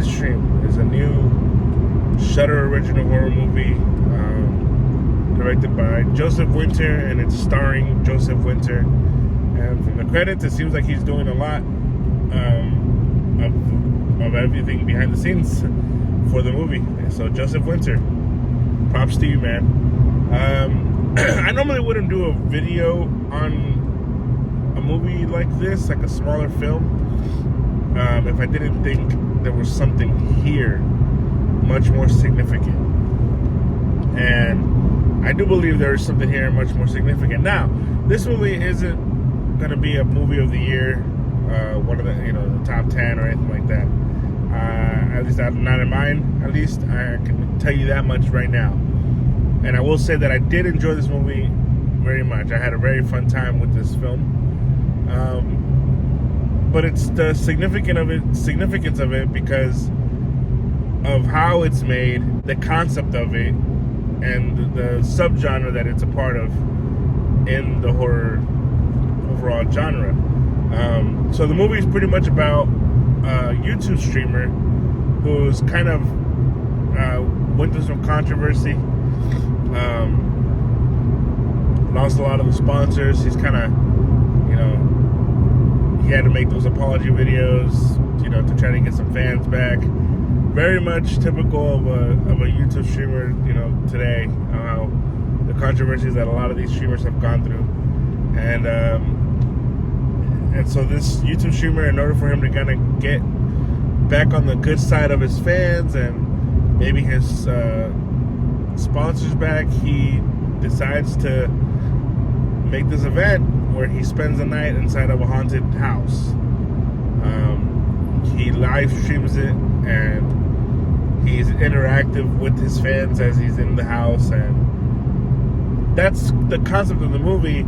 DeadStream is a new Shudder original horror movie directed by Joseph Winter, and it's starring Joseph Winter. And from the credits, it seems like he's doing a lot of everything behind the scenes for the movie. So Joseph Winter, props to you, man. I normally wouldn't do a video on a movie like this, like a smaller film, if I didn't think there was something here much more significant. And I do believe there is something here much more significant. Now, this movie isn't going to be a movie of the year, one of the the top 10 or anything like that. At least not in mine. At least I can tell you that much right now. And I will say that I did enjoy this movie very much. I had a very fun time with this film. But it's the significance of it because of how it's made, the concept of it, and the subgenre that it's a part of in the horror overall genre. So the movie is pretty much about a YouTube streamer who's kind of went through some controversy, lost a lot of the sponsors. He's kind of, he had to make those apology videos, to try to get some fans back. Very much typical of a YouTube streamer, today, the controversies that a lot of these streamers have gone through. And so this YouTube streamer, in order for him to kind of get back on the good side of his fans and maybe his sponsors back, he decides to make this event where he spends the night inside of a haunted house. He live streams it, and he's interactive with his fans as he's in the house, and that's the concept of the movie.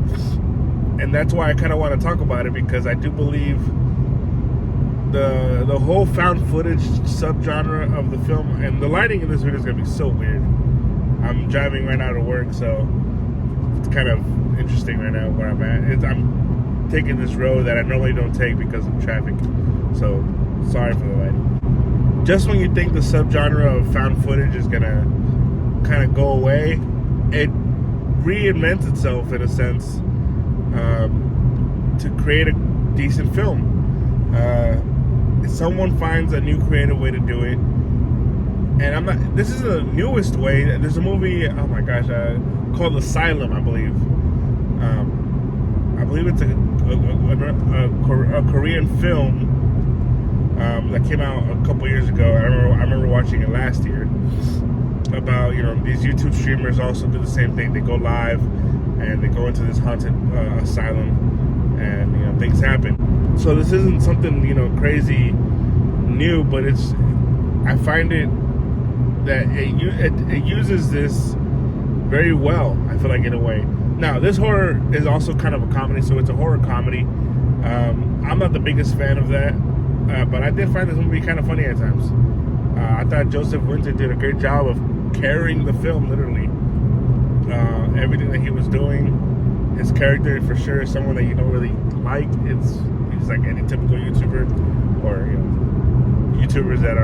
And that's why I kind of want to talk about it, because I do believe the whole found footage subgenre of the film, and the lighting in this video is going to be so weird. I'm driving right now to work, so it's kind of interesting right now where I'm at. I'm taking this road that I normally don't take because of traffic, so sorry for the lighting. Just when you think the subgenre of found footage is going to kind of go away, it reinvents itself in a sense to create a decent film. Someone finds a new creative way to do it, and this is the newest way. There's a movie, oh my gosh, called Asylum, I believe. I believe it's a Korean film that came out a couple years ago. I remember watching it last year. About these YouTube streamers also do the same thing. They go live and they go into this haunted asylum, and things happen. So this isn't something crazy new, but I find it that it uses this very well, I feel like, in a way. Now, this horror is also kind of a comedy, so it's a horror comedy. I'm not the biggest fan of that, but I did find this movie kind of funny at times. I thought Joseph Winter did a great job of carrying the film, literally. Everything that he was doing, his character for sure is someone that you don't really like. He's like any typical YouTuber, or YouTubers that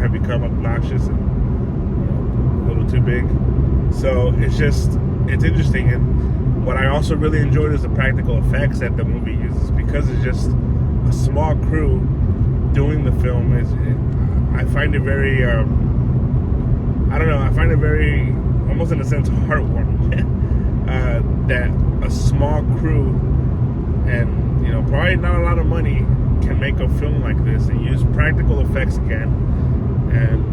have become obnoxious and a little too big. So it's interesting. And what I also really enjoyed is the practical effects that the movie uses, because it's just a small crew doing the film. I find it very I find it very, almost in a sense, heartwarming that a small crew and probably not a lot of money can make a film like this and use practical effects again and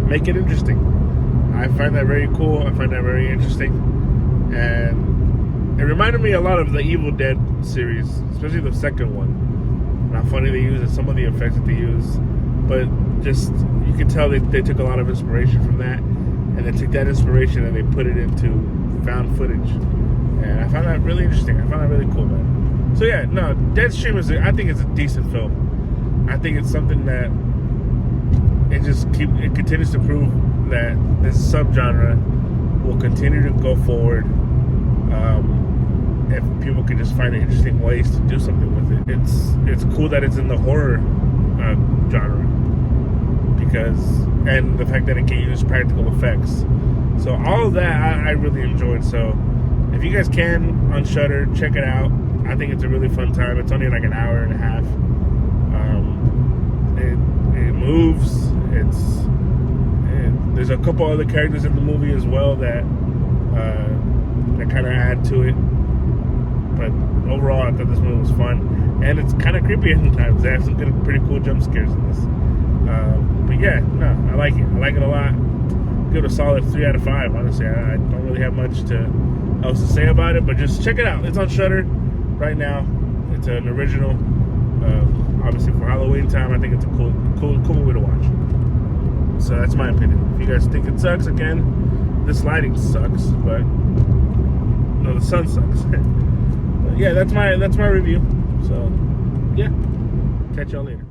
make it interesting. I find that very cool. I find that very interesting, and it reminded me a lot of the Evil Dead series, especially the second one. Not funny they use it, some of the effects that they use, but just you can tell they took a lot of inspiration from that, and they took that inspiration and they put it into found footage, and I found that really interesting. I found that really cool, man. So yeah, no, DeadStream I think it's a decent film. I think it's something that it continues to prove that this subgenre will continue to go forward if people can just find interesting ways to do something with it. It's cool that it's in the horror genre. and the fact that it can use practical effects. So all of that I really enjoyed. So if you guys can, on Shudder, check it out. I think it's a really fun time. It's only like an hour and a half. It moves. There's a couple other characters in the movie as well that kind of add to it. But overall, I thought this movie was fun, and it's kind of creepy at times. They have some pretty cool jump scares in this. But yeah, no, I like it. I like it a lot. Give it a solid 3 out of 5. Honestly, I don't really have much else to say about it, but just check it out. It's on Shudder right now. It's an original. Obviously, for Halloween time, I think it's a cool movie to watch. So that's my opinion. If you guys think it sucks, again, this lighting sucks, but no, the sun sucks. But yeah, that's my review. So yeah, catch y'all later.